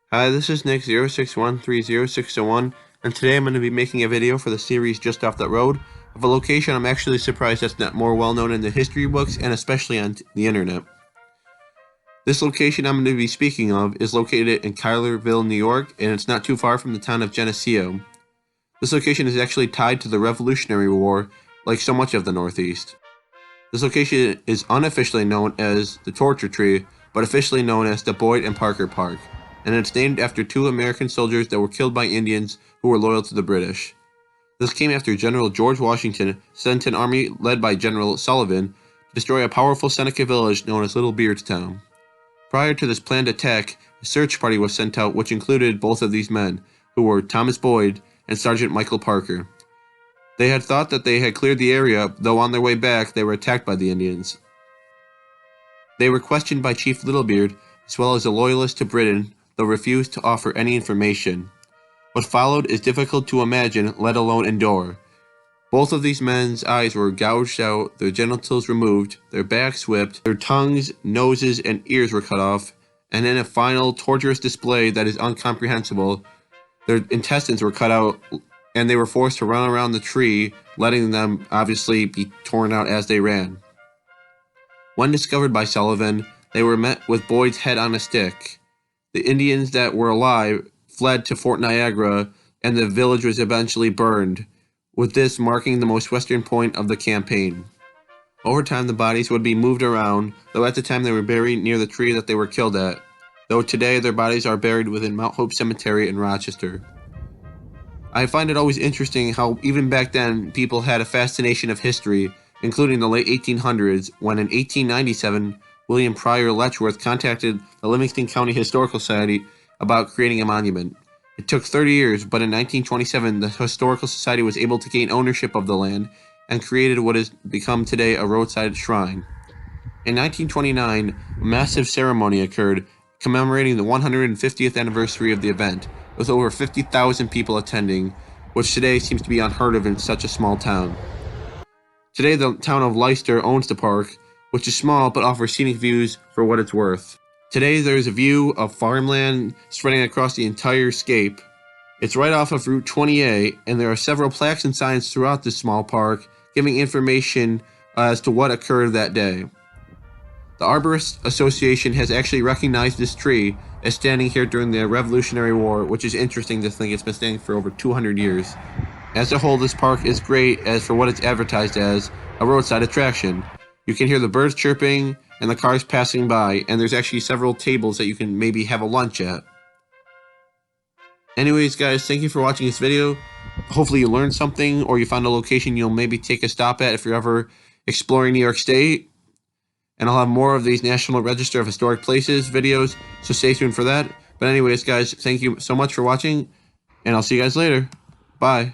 Hi, this is Nick06130601, and today I'm going to be making a video for the series Just Off That Road of a location I'm actually surprised that's not more well known in the history books and especially on the internet. This location I'm going to be speaking of is located in Cuylerville, New York, and it's not too far from the town of Geneseo. This location is actually tied to the Revolutionary War, like so much of the Northeast. This location is unofficially known as the Torture Tree, but officially known as the Boyd and Parker Park, and it's named after two American soldiers that were killed by Indians who were loyal to the British. This came after General George Washington sent an army led by General Sullivan to destroy a powerful Seneca village known as Little Beardstown. Prior to this planned attack, a search party was sent out which included both of these men, who were Thomas Boyd and Sergeant Michael Parker. They had thought that they had cleared the area, though on their way back they were attacked by the Indians. They were questioned by Chief Littlebeard, as well as a loyalist to Britain, though refused to offer any information. What followed is difficult to imagine, let alone endure. Both of these men's eyes were gouged out, their genitals removed, their backs whipped, their tongues, noses, and ears were cut off, and in a final torturous display that is incomprehensible, their intestines were cut out, and they were forced to run around the tree, letting them obviously be torn out as they ran. When discovered by Sullivan, they were met with Boyd's head on a stick. The Indians that were alive fled to Fort Niagara, and the village was eventually burned, with this marking the most western point of the campaign. Over time, the bodies would be moved around, though at the time they were buried near the tree that they were killed at, though today their bodies are buried within Mount Hope Cemetery in Rochester. I find it always interesting how even back then people had a fascination of history, including the late 1800s, when in 1897 William Pryor Letchworth contacted the Livingston County Historical Society about creating a monument. It took 30 years, but in 1927 the Historical Society was able to gain ownership of the land and created what has become today a roadside shrine. In 1929, a massive ceremony occurred commemorating the 150th anniversary of the event, with over 50,000 people attending, which today seems to be unheard of in such a small town. Today the town of Leicester owns the park, which is small but offers scenic views for what it's worth. Today there is a view of farmland spreading across the entire scape. It's right off of Route 28, and there are several plaques and signs throughout this small park giving information as to what occurred that day. The Arborist Association has actually recognized this tree as standing here during the Revolutionary War, which is interesting to think it's been standing for over 200 years. As a whole, this park is great as for what it's advertised as, a roadside attraction. You can hear the birds chirping and the cars passing by, and there's actually several tables that you can maybe have a lunch at. Anyways guys, thank you for watching this video. Hopefully you learned something, or you found a location you'll maybe take a stop at if you're ever exploring New York State. And I'll have more of these National Register of Historic Places videos, so stay tuned for that. But anyways guys, thank you so much for watching, and I'll see you guys later. Bye.